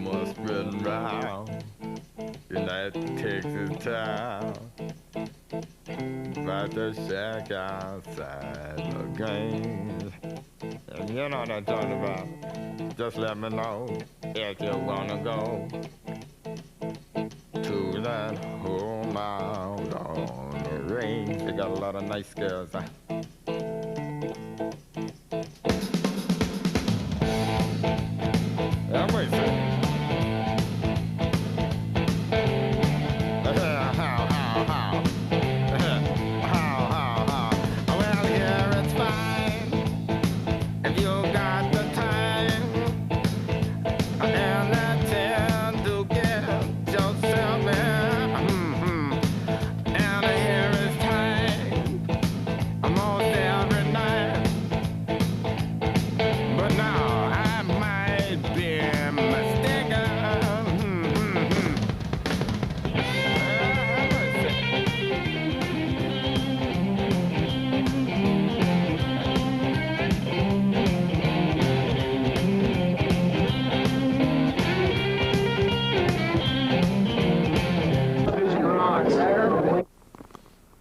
rumors spreading round United Texas town about the shack outside the game. And you know what I'm talking about. Just let me know if you wanna go to that home out on the range. They got a lot of nice girls. I'm waiting for it. Well, here it's fine if you got the time and the time to get yourself in. And here is time almost every night. But now I might be mistaken.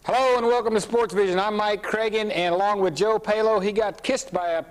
Hello and welcome to SportsVision. I'm Mike Cragen, and along with Joe Palo, he got kissed by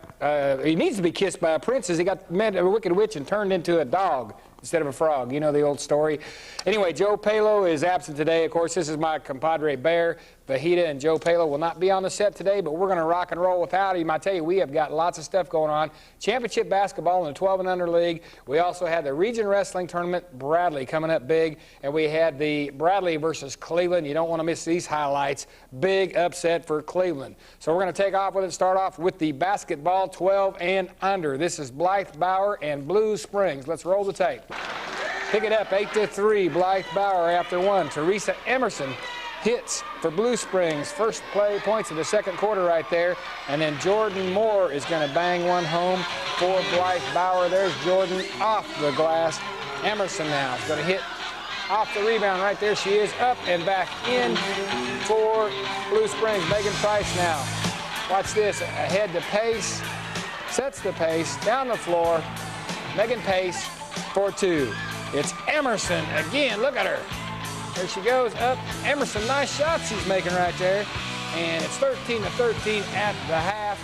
he needs to be kissed by a princess. He got met a wicked witch and turned into a dog instead of a frog. You know the old story. Anyway, Joe Palo is absent today. Of course, this is my compadre Bear. Vahida and Joe Palo will not be on the set today, but we're going to rock and roll without him. I tell you, we have got lots of stuff going on. Championship basketball in the 12 and under league. We also had the region wrestling tournament, Bradley, coming up big. And we had the Bradley versus Cleveland. You don't want to miss these highlights. Big upset for Cleveland. So we're going to take off with it. Start off with the basketball 12 and under. This is Blythe Bauer and Blue Springs. Let's roll the tape. Pick it up, 8-3, Blythe Bauer after one. Teresa Emerson hits for Blue Springs. First play points in the second quarter right there. And then Jordan Moore is going to bang one home for Blythe Bauer. There's Jordan off the glass. Emerson now is going to hit off the rebound right there. She is up and back in for Blue Springs. Megan Price now. Watch this, ahead to Pace. Sets the pace, down the floor. Megan Pace for two. It's Emerson again. Look at her. There she goes up. Emerson, nice shots she's making right there. And it's 13-13 at the half.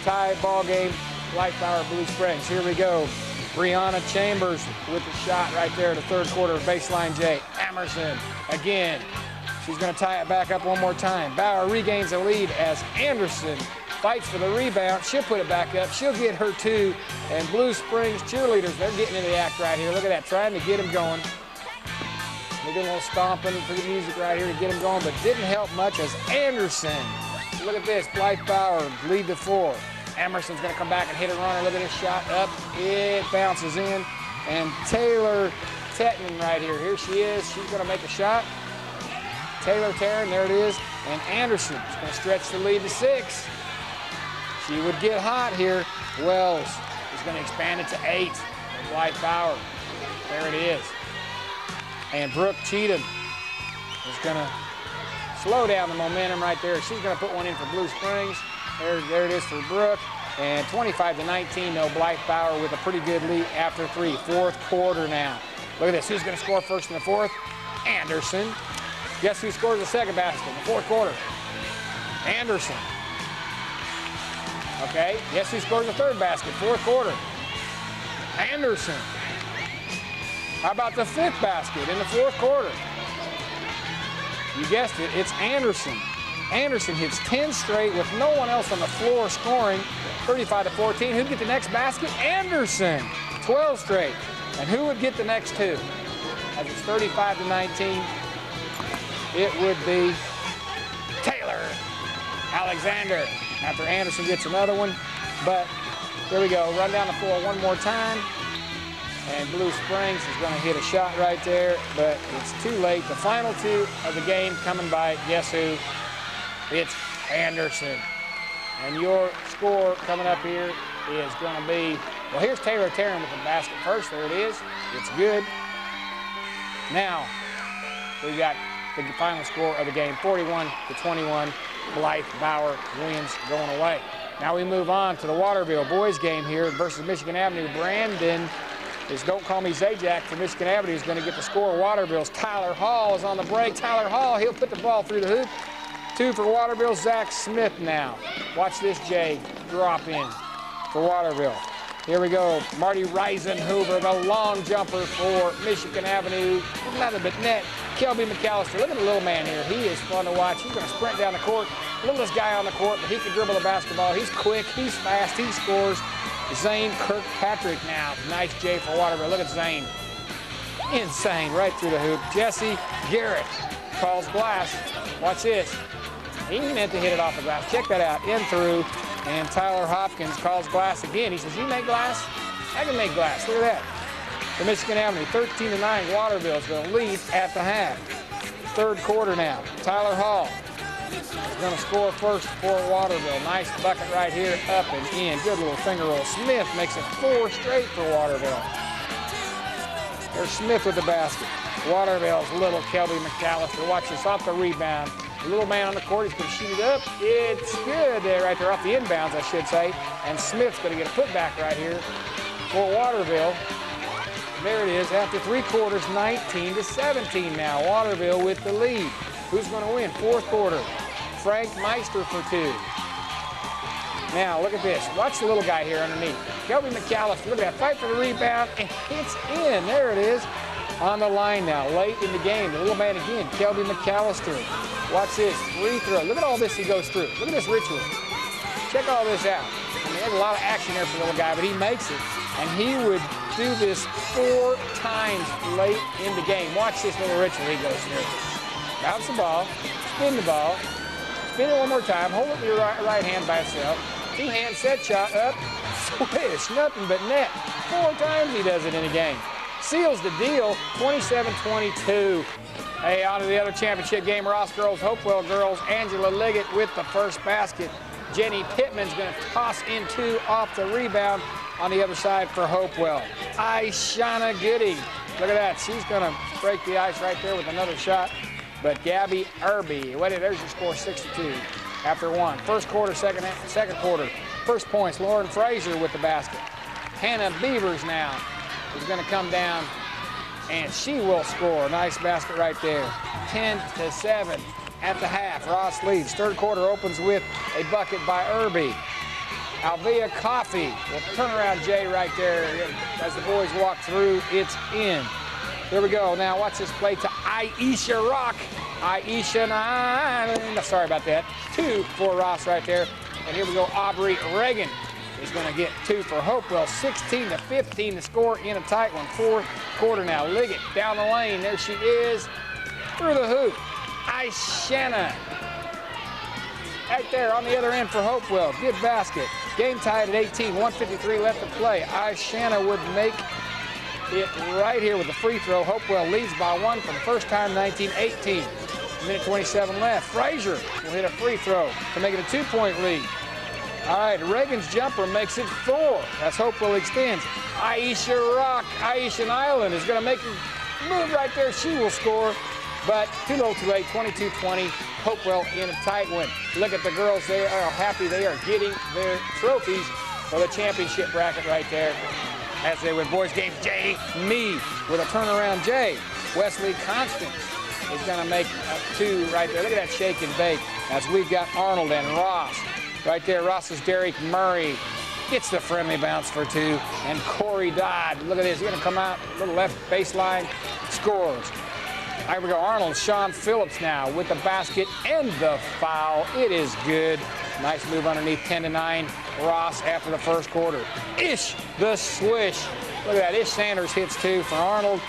Tie ball game. Blythe Bauer, Blue Springs. Here we go. Brianna Chambers with the shot right there in the third quarter of baseline J. Emerson again. She's going to tie it back up one more time. Bauer regains a lead as Anderson fights for the rebound. She'll put it back up. She'll get her two. And Blue Springs cheerleaders, they're getting into the act right here. Look at that, trying to get them going. They're doing a little stomping for the music right here to get them going, but didn't help much as Anderson. Look at this, Blythe Bauer lead the four. Emerson's going to come back and hit a runner. Look at this shot up. It bounces in. And Taylor Tetman right here. Here she is. She's going to make a shot. Taylor Taryn, there it is. And Anderson is going to stretch the lead to 6. She would get hot here. Wells is going to expand it to 8. Blythe Bauer. There it is. And Brooke Cheatham is going to slow down the momentum right there. She's going to put one in for Blue Springs. There it is for Brooke. And 25-19, though, Blythe Bauer with a pretty good lead after 3. Fourth quarter now. Look at this. Who's going to score first in the fourth? Anderson. Guess who scores the second basket in the fourth quarter? Anderson. Okay, guess who scores the third basket? Fourth quarter. Anderson. How about the fifth basket in the fourth quarter? You guessed it, it's Anderson. Anderson hits 10 straight with no one else on the floor scoring. 35-14. Who'd get the next basket? Anderson. 12 straight. And who would get the next two? As it's 35-19, it would be Taylor Alexander after Anderson gets another one. But here we go. Run down the floor one more time. And Blue Springs is going to hit a shot right there, but it's too late. The final two of the game coming by, guess who? It's Anderson. And your score coming up here is going to be, well, here's Taylor Taryn with the basket first. There it is. It's good. Now, we got the final score of the game, 41-21. Blythe Bauer wins going away. Now we move on to the Waterville boys game here versus Michigan Avenue. Brandon is Don't Call Me Zajac from Michigan Avenue is going to get the score. Waterville's Tyler Hall is on the break. Tyler Hall, he'll put the ball through the hoop. 2 for Waterville. Zach Smith now. Watch this, Jay, drop in for Waterville. Here we go. Marty Reisenhuber, the long jumper for Michigan Avenue. Nothing but net. Kelby McAllister. Look at the little man here. He is fun to watch. He's going to sprint down the court. Littlest guy on the court, but he can dribble the basketball. He's quick. He's fast. He scores. Zane Kirkpatrick now. Nice J for Waterville. Look at Zane. Insane. Right through the hoop. Jesse Garrett calls glass. Watch this. He meant to hit it off the glass. Check that out. In through. And Tyler Hopkins calls glass again. He says, you make glass? I can make glass. Look at that. For Michigan Avenue, 13-9. Waterville is going to lead at the half. Third quarter now. Tyler Hall is going to score first for Waterville. Nice bucket right here, up and in. Good little finger roll. Smith makes it 4 straight for Waterville. There's Smith with the basket. Waterville's little Kelby McAllister. Watch this off the rebound. The little man on the court, he's going to shoot it up. It's good there, right there, off the inbounds, I should say. And Smith's going to get a putback right here for Waterville. There it is, after 3 quarters, 19-17 now. Waterville with the lead. Who's going to win? Fourth quarter. Frank Meister for 2. Now, look at this. Watch the little guy here underneath. Kelby McAllister, look at that. Fight for the rebound, and it's in. There it is. On the line now, late in the game. The little man again, Kelby McAllister. Watch this, free throw. Look at all this he goes through. Look at this ritual. Check all this out. I mean, there's a lot of action there for the little guy, but he makes it. And he would do this 4 times late in the game. Watch this little ritual he goes through. Bounce the ball, spin the ball, spin it one more time, hold it with your right hand by itself. 2-hand set shot up, swish, nothing but net. 4 times he does it in a game. Seals the deal, 27-22. Hey, on to the other championship game. Ross girls, Hopewell girls. Angela Liggett with the first basket. Jenny Pittman's going to toss in 2 off the rebound on the other side for Hopewell. Ishana Gooding. Look at that. She's going to break the ice right there with another shot. But Gabby Irby, there's your score, 6-2 after 1. First quarter, second quarter. First points, Lauren Frazier with the basket. Hannah Beavers now is going to come down, and she will score. Nice basket right there. 10-7 at the half. Ross leads. Third quarter opens with a bucket by Irby. Alvea Coffey will turn around Jay right there as the boys walk through. It's in. Here we go. Now watch this play to Aisha Rock. Aisha, sorry about that. 2 for Ross right there. And here we go. Aubrey Reagan is going to get 2 for Hopewell. 16-15 to score in a tight one. Fourth quarter now. Liggett down the lane. There she is. Through the hoop. Ishana. Right there on the other end for Hopewell. Good basket. Game tied at 18. 1:53 left to play. Ishana would make it right here with the free throw. Hopewell leads by 1 for the first time, 19-18. Minute 27 left. Frazier will hit a free throw to make it a 2-point lead. All right, Reagan's jumper makes it 4. That's Hopewell extends. Aisha Rock, Aisha Island is going to make a move right there. She will score, but too little too late, 22-20. Hopewell in a tight one. Look at the girls. They are happy. They are getting their trophies for the championship bracket right there. As they win boys games, Jay Meade with a turnaround Jay. Wesley Constance is going to make a 2 right there. Look at that shake and bake as we've got Arnold and Ross. Right there, Ross's Derek Murray gets the friendly bounce for 2. And Corey Dodd, look at this, he's going to come out, little left baseline, scores. Here we go, Arnold, Sean Phillips now with the basket and the foul. It is good. Nice move underneath, 10-9. Ross after the first quarter. Ish, the swish. Look at that, Ish Sanders hits 2 for Arnold.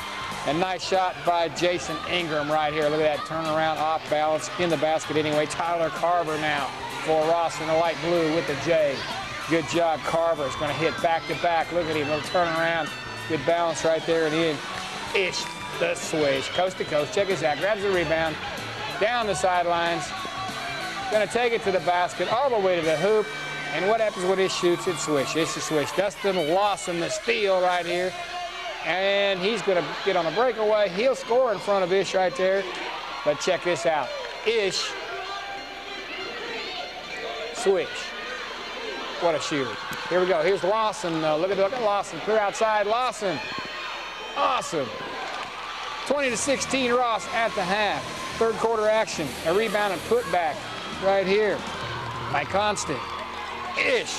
And nice shot by Jason Ingram right here. Look at that turnaround, off balance, in the basket anyway. Tyler Carver now for Ross in the light blue with the J. Good job, Carver. It's going to hit back-to-back. Look at him, little turnaround. Good balance right there and in. Ish, the swish, coast to coast. Check this out. Grabs the rebound, down the sidelines. Going to take it to the basket, all the way to the hoop. And what happens when Ish shoots? It swish. It's a swish. Dustin Lawson, the steal right here. And he's going to get on a breakaway. He'll score in front of Ish right there. But check this out. Ish, swish. What a shooter. Here we go. Here's Lawson. Look at Lawson. Clear outside. Lawson Awesome. 20-16 Ross at the half. Third quarter action. A rebound and put back right here by Constant. Ish.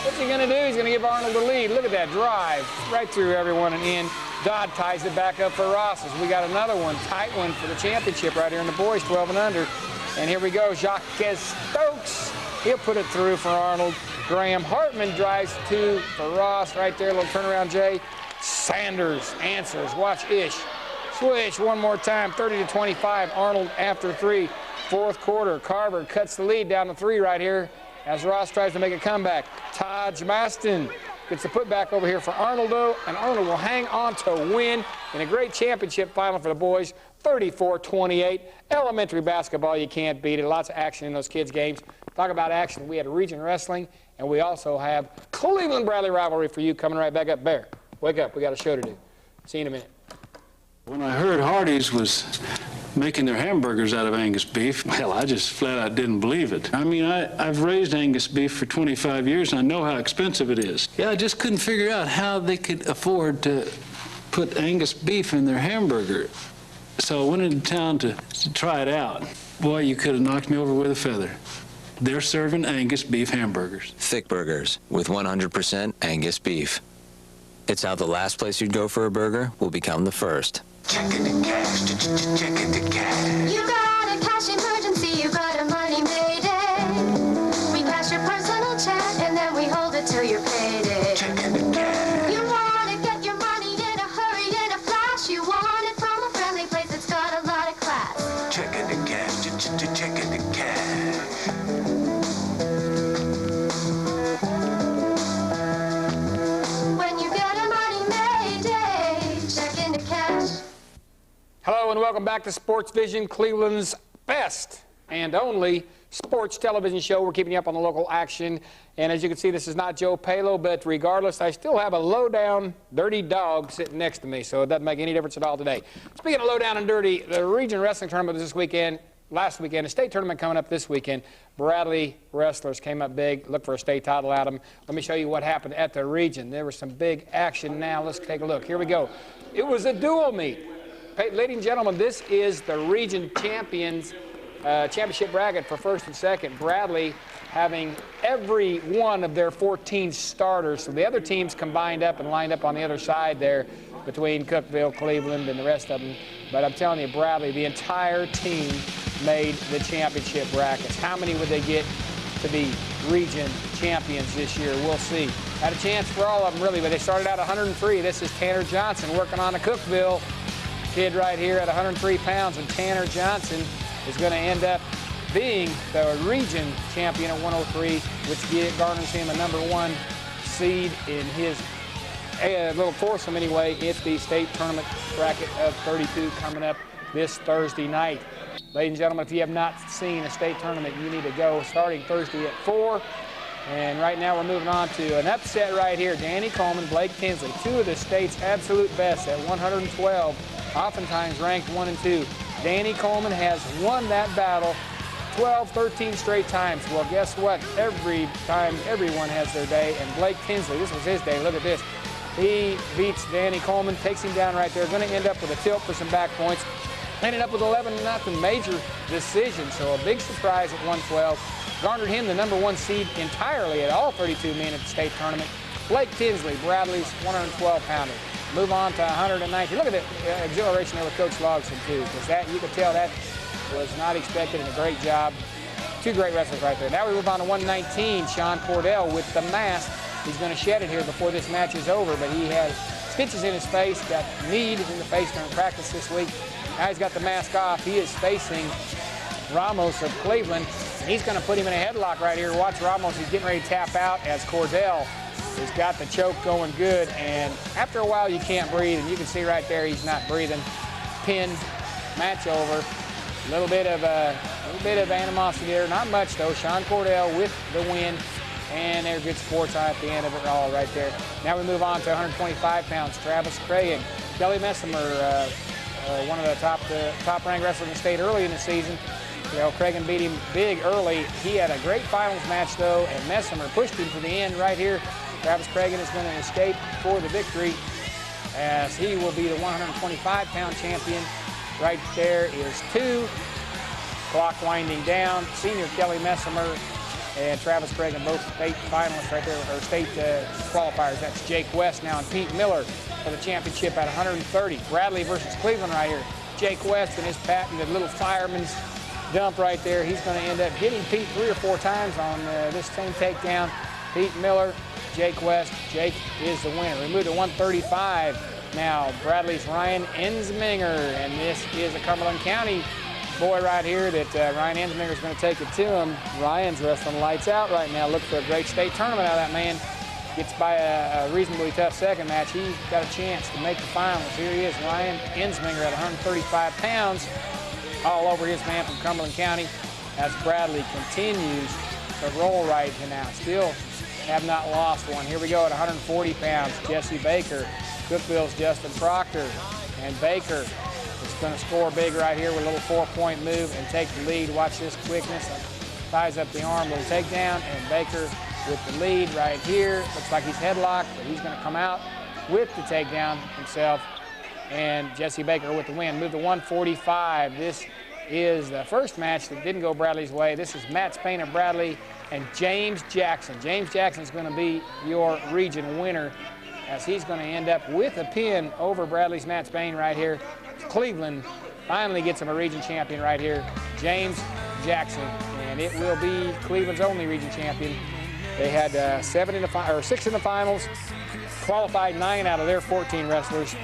What's he going to do? He's going to give Arnold the lead. Look at that drive. Right through everyone and in. Dodd ties it back up for Ross as we got another one. Tight one for the championship right here in the boys, 12 and under. And here we go. Jacques Stokes. He'll put it through for Arnold. Graham Hartman drives two for Ross right there. A little turnaround, Jay. Sanders answers. Watch Ish. Switch one more time. 30-25. Arnold after three. Fourth quarter. Carver cuts the lead down to three right here as Ross tries to make a comeback. Taj Maston gets the putback over here for Arnold, though, and Arnold will hang on to win in a great championship final for the boys, 34-28. Elementary basketball, you can't beat it. Lots of action in those kids' games. Talk about action. We had region wrestling, and we also have Cleveland-Bradley rivalry for you coming right back up. Bear, wake up. We got a show to do. See you in a minute. When I heard Hardee's was making their hamburgers out of Angus beef, well, I just flat out didn't believe it. I mean, I've raised Angus beef for 25 years, and I know how expensive it is. Yeah, I just couldn't figure out how they could afford to put Angus beef in their hamburger. So I went into town to try it out. Boy, you could have knocked me over with a feather. They're serving Angus beef hamburgers. Thick burgers with 100% Angus beef. It's how the last place you'd go for a burger will become the first. Checking the cash, checking the cash. You got a cash emergency, you got a money mayday. We cash your personal check and then we hold it till your payday. Checking the cash. You want to get your money in a hurry, in a flash. You want it from a friendly place that's got a lot of class. Checking the cash, checking the cash. When you get a money mayday, checking the cash. Hello and welcome back to SportsVision, Cleveland's best and only sports television show. We're keeping you up on the local action. And as you can see, this is not Joe Palo, but regardless, I still have a low-down, dirty dog sitting next to me, so it doesn't make any difference at all today. Speaking of low-down and dirty, the region wrestling tournament was this weekend, last weekend, a state tournament coming up this weekend. Bradley wrestlers came up big, looked for a state title at them. Let me show you what happened at the region. There was some big action now. Let's take a look. Here we go. It was a dual meet. Ladies and gentlemen, this is the region champions championship bracket for first and second. Bradley having every one of their 14 starters. So the other teams combined up and lined up on the other side there between Cookeville, Cleveland, and the rest of them. But I'm telling you, Bradley, the entire team made the championship brackets. How many would they get to be region champions this year? We'll see. Had a chance for all of them, really, but they started out 103. This is Tanner Johnson working on the Cookeville kid right here at 103 pounds, and Tanner Johnson is going to end up being the region champion at 103, which garners him a #1 seed in his little foursome anyway. It's the state tournament bracket of 32 coming up this Thursday night. Ladies and gentlemen, if you have not seen a state tournament, you need to go starting Thursday at 4. And right now we're moving on to an upset right here. Danny Coleman, Blake Tinsley, two of the state's absolute best at 112. Oftentimes ranked 1 and 2. Danny Coleman has won that battle 12, 13 straight times. Well, guess what? Every time, everyone has their day, and Blake Tinsley, this was his day. Look at this. He beats Danny Coleman, takes him down right there. Going to end up with a tilt for some back points. Ended up with 11-0 major decision, so a big surprise at 112. Garnered him the #1 seed entirely at all 32 men at the state tournament. Blake Tinsley, Bradley's 112-pounder. Move on to 119. Look at the exhilaration there with Coach Logson, too, because that, you could tell that was not expected, and a great job. Two great wrestlers right there. Now we move on to 119. Sean Cordell with the mask. He's going to shed it here before this match is over, but he has stitches in his face, got kneed in the face during practice this week. Now he's got the mask off. He is facing Ramos of Cleveland, and he's going to put him in a headlock right here. Watch Ramos. He's getting ready to tap out as Cordell has got the choke going good, and after a while you can't breathe, and you can see right there he's not breathing. Pin, match over. A little bit of animosity there, not much though. Sean Cordell with the win, and they're good sports on at the end of it all right there. Now we move on to 125 pounds. Travis Craig, Kelly Messimer, one of the top-ranked wrestlers in the state early in the season. You know, Cragen beat him big early. He had a great finals match though, and Messimer pushed him to the end right here. Travis Cragen is going to escape for the victory. as he will be the 125-pound champion. Right there is 2. Clock winding down. Senior Kelly Messimer and Travis Cragen, both state finalists right there, or state qualifiers. That's Jake West now and Pete Miller for the championship at 130. Bradley versus Cleveland right here. Jake West and his patented little fireman's dump right there. He's going to end up hitting Pete 3 or 4 times on this same takedown. Pete Miller, Jake West. Jake is the winner. We move to 135 now. Bradley's Ryan Ensminger, and this is a Cumberland County boy right here that Ryan Ensminger is going to take it to him. Ryan's wrestling lights out right now. Look for a great state tournament out of that man. Gets by a reasonably tough second match. He's got a chance to make the finals. Here he is, Ryan Ensminger at 135 pounds. All over his man from Cumberland County as Bradley continues to roll right now. Still have not lost one. Here we go at 140 pounds. Jesse Baker, Cookville's Justin Proctor, and Baker is going to score big right here with a little 4-point move and take the lead. Watch this quickness. Ties up the arm, little takedown, and Baker with the lead right here. Looks like he's headlocked, but he's going to come out with the takedown himself. And Jesse Baker with the win. Move to 145. This is the first match that didn't go Bradley's way. This is Matt Spain of Bradley and James Jackson. James Jackson is going to be your region winner, as he's going to end up with a pin over Bradley's Matt Spain right here. Cleveland finally gets him a region champion right here, James Jackson, and it will be Cleveland's only region champion. They had 6 in the finals, qualified 9 out of their 14 wrestlers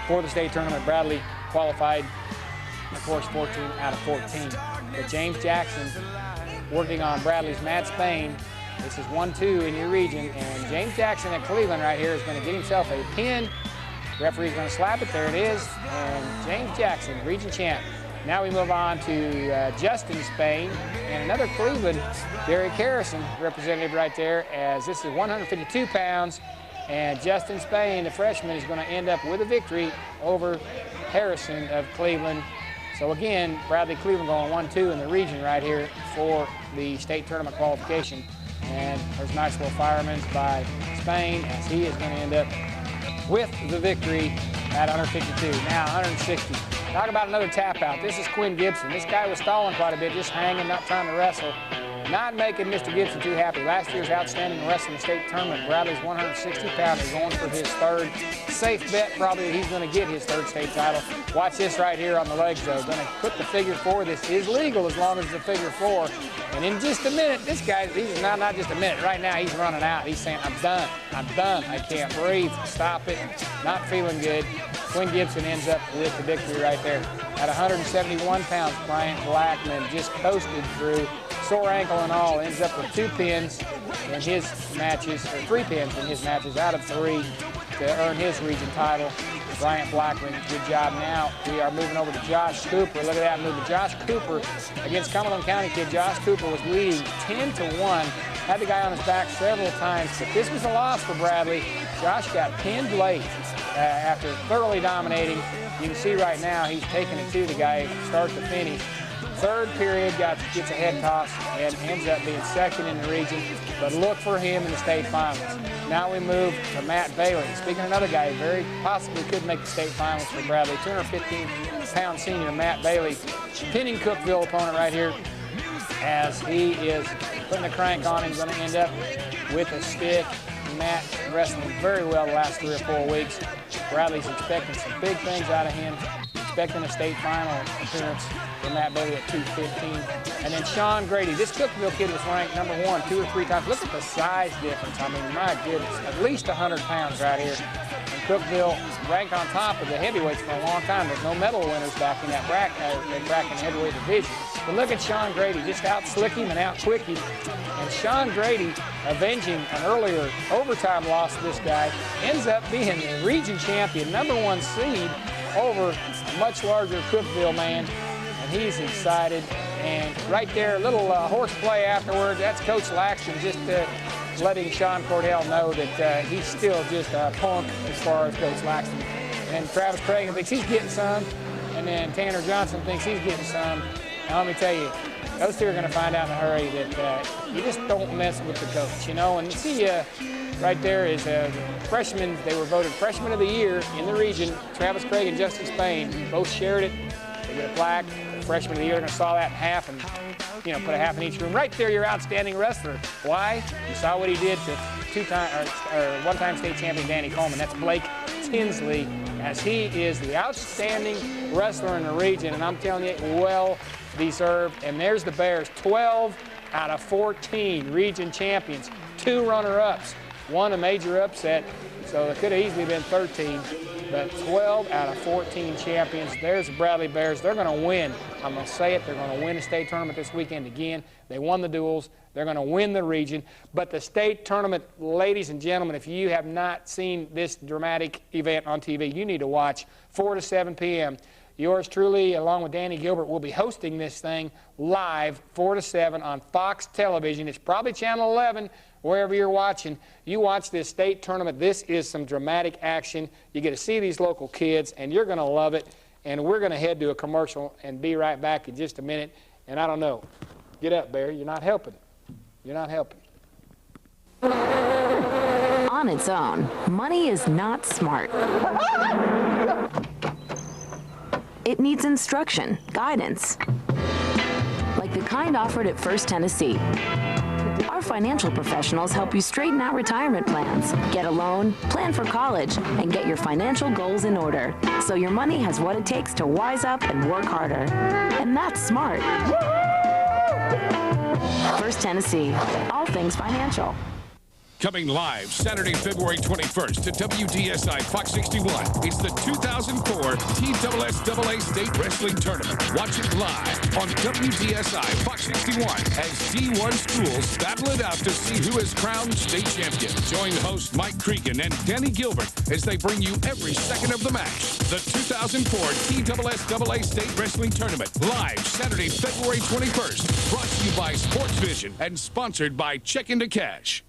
for the state tournament. Bradley qualified, of course, 14 out of 14. But James Jackson working on Bradley's Matt Spain. This is 1-2 in your region, and James Jackson at Cleveland right here is going to get himself a pin. Referee's going to slap it. There it is. And James Jackson, region champ. Now we move on to Justin Spain and another Cleveland, Derek Harrison, representative right there, as this is 152 pounds. And Justin Spain, the freshman, is going to end up with a victory over Harrison of Cleveland. So again, Bradley Cleveland going 1-2 in the region right here for the state tournament qualification. And there's a nice little fireman's by Spain, as he is going to end up with the victory at 152. Now 160. Talk about another tap out. This is Quinn Gibson. This guy was stalling quite a bit, just hanging, not trying to wrestle. Not making Mr. Gibson too happy. Last year's outstanding wrestling state tournament, Bradley's 160 pounder going for his 3rd. Safe bet probably that he's going to get his 3rd state title. Watch this right here on the legs though. Going to put the figure 4. This is legal as long as it's a figure 4. And in just a minute, this guy, he's not just a minute. Right now he's running out. He's saying, I'm done. I'm done. I can't breathe. Stop it. Not feeling good. Quinn Gibson ends up with the victory right there. At 171 pounds, Bryant Blackman just coasted through. Sore ankle and all, ends up with 2 pins in his matches, or 3 pins in his matches out of 3 to earn his region title. Bryant Blackman, good job. Now we are moving over to Josh Cooper. Look at that move to Josh Cooper against Cumberland County kid. Josh Cooper was leading 10-1. Had the guy on his back several times, but this was a loss for Bradley. Josh got pinned late after thoroughly dominating. You can see right now he's taking it to the guy start to finish. 3rd period, gets a head toss and ends up being 2nd in the region, but look for him in the state finals. Now we move to Matt Bailey. Speaking of another guy who very possibly could make the state finals for Bradley, 215-pound senior Matt Bailey, pinning Cookville opponent right here as he is putting a crank on him. Going to end up with a stick. Matt wrestling very well the last 3 or 4 weeks. Bradley's expecting some big things out of him. Expecting a state final appearance for Matt Bailey at 215. And then Sean Grady. This Cookville kid was ranked number 1 2 or 3 times. Look at the size difference. I mean, my goodness, at least 100 pounds right here. And Cookville ranked on top of the heavyweights for a long time. There's no medal winners back in that bracket heavyweight division. But look at Sean Grady, just out-slick him and out-quick him. And Sean Grady, avenging an earlier overtime loss to this guy, ends up being the region champion, number 1 seed over a much larger Cookville man. And he's excited. And right there, a little horseplay afterwards. That's Coach Laxton just letting Sean Cordell know that he's still just a punk as far as Coach Laxton. And Travis Cragen thinks he's getting some. And then Tanner Johnson thinks he's getting some. Now, let me tell you, those two are going to find out in a hurry that you just don't mess with the coach, you know. And see, right there is freshmen. They were voted freshman of the year in the region. Travis Craig and Justin Spain both shared it. They get a plaque. Freshman of the year, they're going to saw that in half and, you know, put a half in each room. Right there, your outstanding wrestler. Why? You saw what he did to one-time state champion Danny Coleman. That's Blake Tinsley, as he is the outstanding wrestler in the region, and I'm telling you, well deserved. And there's the Bears, 12 out of 14 region champions, 2 runner-ups, 1 a major upset, so it could have easily been 13, but 12 out of 14 champions. There's the Bradley Bears. They're going to win. I'm going to say it. They're going to win the state tournament this weekend again. They won the duels. They're going to win the region. But the state tournament, ladies and gentlemen, if you have not seen this dramatic event on TV, you need to watch 4 to 7 p.m. Yours truly, along with Danny Gilbert, will be hosting this thing live 4 to 7 on Fox Television. It's probably Channel 11, wherever you're watching. You watch this state tournament. This is some dramatic action. You get to see these local kids, and you're going to love it. And we're going to head to a commercial and be right back in just a minute. And I don't know. Get up, Barry. You're not helping. You're not helping. On its own, money is not smart. It needs instruction, guidance, like the kind offered at First Tennessee. Our financial professionals help you straighten out retirement plans, get a loan, plan for college, and get your financial goals in order, so your money has what it takes to wise up and work harder. And that's smart. First Tennessee, all things financial. Coming live Saturday, February 21st to WDSI Fox 61. It's the 2004 TSSAA State Wrestling Tournament. Watch it live on WDSI Fox 61 as D1 schools battle it out to see who is crowned state champion. Join host Mike Cregan and Danny Gilbert as they bring you every second of the match. The 2004 TSSAA State Wrestling Tournament, live Saturday, February 21st. Brought to you by SportsVision and sponsored by Check Into Cash.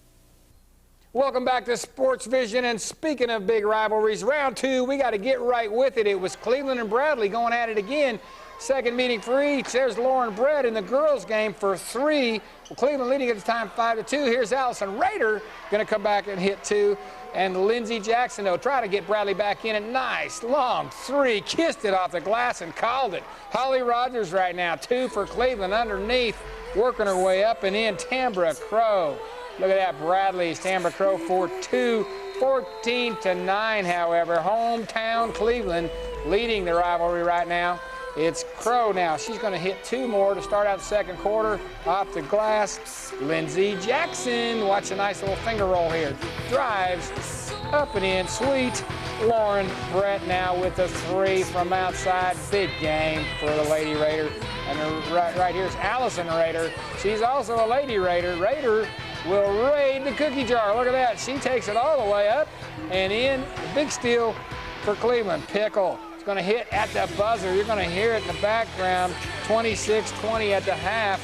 Welcome back to SportsVision, and speaking of big rivalries, round 2, we got to get right with it. It was Cleveland and Bradley going at it again. Second meeting for each. There's Lauren Brett in the girls' game for 3. Well, Cleveland leading at the time 5-2. Here's Allison Rader going to come back and hit 2. And Lindsey Jackson, though, try to get Bradley back in. A nice, long 3. Kissed it off the glass and called it. Holly Rogers right now, 2 for Cleveland underneath, working her way up and in. Tambra Crow. Look at that, Bradley's Tambra Crow for 2, 14-9, however. Hometown Cleveland leading the rivalry right now. It's Crow now. She's going to hit 2 more to start out the second quarter. Off the glass, Lindsey Jackson. Watch a nice little finger roll here. Drives up and in. Sweet. Lauren Brett now with a 3 from outside. Big game for the Lady Raider. And right here is Allison Raider. She's also a Lady Raider. Raider will raid the cookie jar. Look at that. She takes it all the way up and in. The big steal for Cleveland. Pickle. It's going to hit at the buzzer. You're going to hear it in the background. 26-20 at the half.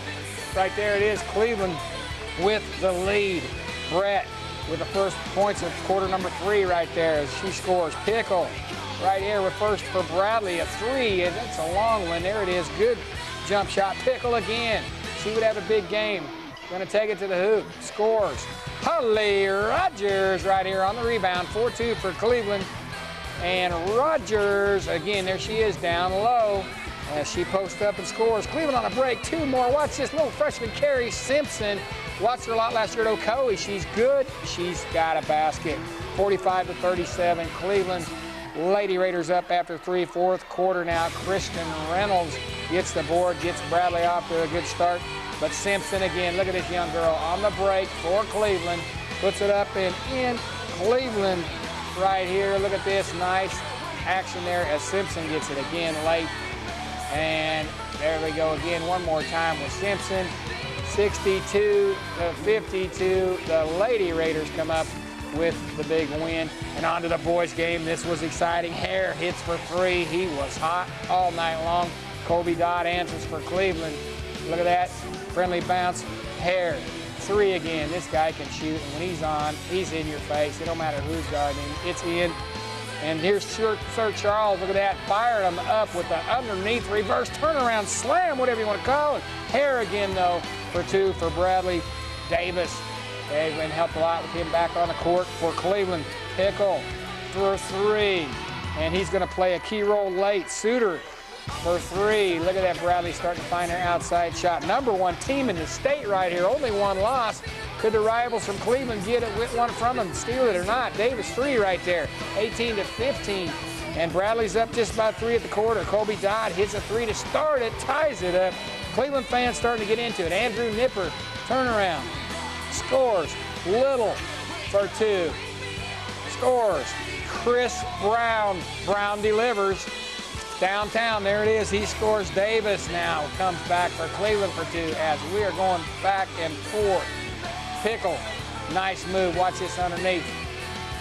Right there it is. Cleveland with the lead. Brett with the first points of quarter number 3 right there as she scores. Pickle right here with first for Bradley. A 3. And that's a long one. There it is. Good jump shot. Pickle again. She would have a big game. Going to take it to the hoop. Scores. Holly Rogers right here on the rebound. 4-2 for Cleveland. And Rogers, again, there she is down low as she posts up and scores. Cleveland on a break. 2 more. Watch this little freshman Carrie Simpson. Watched her a lot last year at Ocoee. She's good. She's got a basket. 45-37. Cleveland Lady Raiders up after 3, fourth quarter now. Kristen Reynolds gets the board, gets Bradley off to a good start. But Simpson again, look at this young girl on the break for Cleveland. Puts it up and in. Cleveland right here. Look at this nice action there as Simpson gets it again late. And there we go again one more time with Simpson. 62-52. The Lady Raiders come up with the big win. And on to the boys game. This was exciting. Hare hits for 3. He was hot all night long. Kobe Dodd answers for Cleveland. Look at that. Friendly bounce. Hare. 3 again. This guy can shoot. And when he's on, he's in your face. It don't matter who's guarding him. It's in. And here's Sir Charles, look at that, fired him up with the underneath reverse turnaround slam, whatever you want to call it. Hare again, though, for 2 for Bradley Davis. They've been helped a lot with him back on the court for Cleveland. Pickle for 3, and he's going to play a key role late. Suter for 3. Look at that, Bradley starting to find their outside shot. Number 1 team in the state right here, only 1 loss. Could the rivals from Cleveland get it, one from them, steal it or not? Davis 3 right there, 18-15. And Bradley's up just about 3 at the quarter. Kobe Dodd hits a 3 to start it, ties it up. Cleveland fans starting to get into it. Andrew Nipper, turnaround, scores. Little for 2, scores. Chris Brown, Brown delivers. Downtown, there it is, he scores. Davis now comes back for Cleveland for 2 as we are going back and forth. Pickle, nice move, watch this underneath.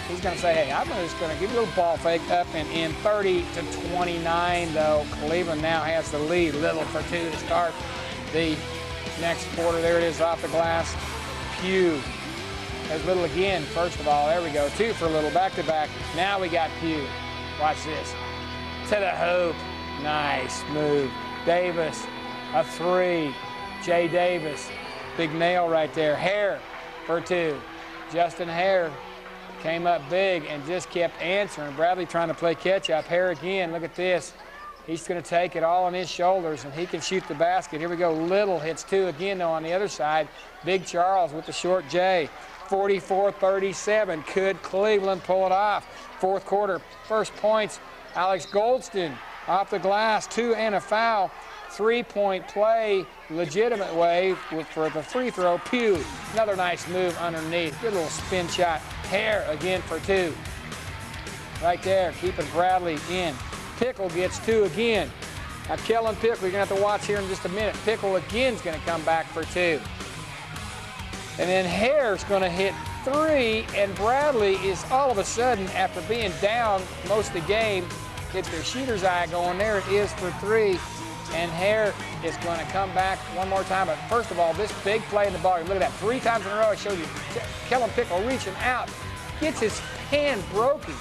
He's gonna say, hey, I'm just gonna give you a little ball fake up and in. 30-29 though. Cleveland now has the lead. Little for 2 to start the next quarter. There it is off the glass. Pugh. There's Little again, first of all, there we go. 2 for Little, back to back. Now we got Pugh. Watch this. To the hoop. Nice move. Davis, a 3. Jay Davis, big nail right there. Hare for 2. Justin Hare came up big and just kept answering. Bradley trying to play catch up. Hare again, look at this. He's going to take it all on his shoulders, and he can shoot the basket. Here we go. Little hits 2 again, though, on the other side. Big Charles with the short J. 44-37. Could Cleveland pull it off? Fourth quarter, first points. Alex Goldston off the glass, 2 and a foul. 3-point play, legitimate way for the free throw. Pugh, another nice move underneath. Good little spin shot. Hare again for 2. Right there, keeping Bradley in. Pickle gets 2 again. Now Kellen Pickle, you're going to have to watch here in just a minute. Pickle again is going to come back for 2. And then Hare's going to hit 3, and Bradley is all of a sudden, after being down most of the game, gets their shooter's eye going. There it is for 3. And Hare is going to come back one more time. But first of all, this big play in the ball. Look at that. 3 times in a row I showed you. Kellen Pickle reaching out. Gets his hand broken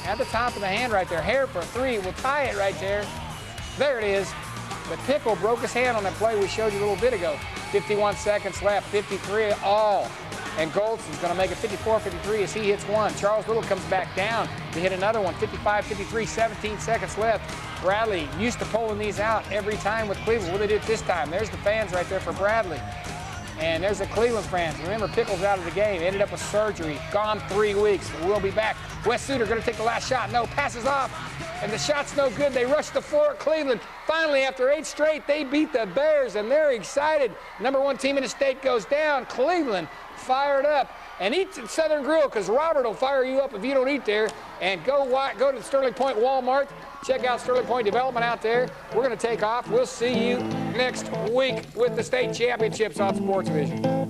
at the top of the hand right there. Hare for 3. We'll tie it right there. There it is. But Pickle broke his hand on that play we showed you a little bit ago. 51 seconds left. 53 all. And Goldson's going to make it 54-53 as he hits 1. Charles Little comes back down to hit another one. 55-53, 17 seconds left. Bradley used to pulling these out every time with Cleveland. What did they do this time? There's the fans right there for Bradley. And there's the Cleveland fans. Remember, Pickle's out of the game. Ended up with surgery. Gone 3 weeks. But we'll be back. Wes Suter going to take the last shot. No, passes off. And the shot's no good. They rush the floor at Cleveland. Finally, after 8 straight, they beat the Bears, and they're excited. Number 1 team in the state goes down. Cleveland fired up. And eat at Southern Grill, because Robert will fire you up if you don't eat there. And go to Sterling Point Walmart. Check out Sterling Point Development out there. We're going to take off. We'll see you next week with the state championships on SportsVision.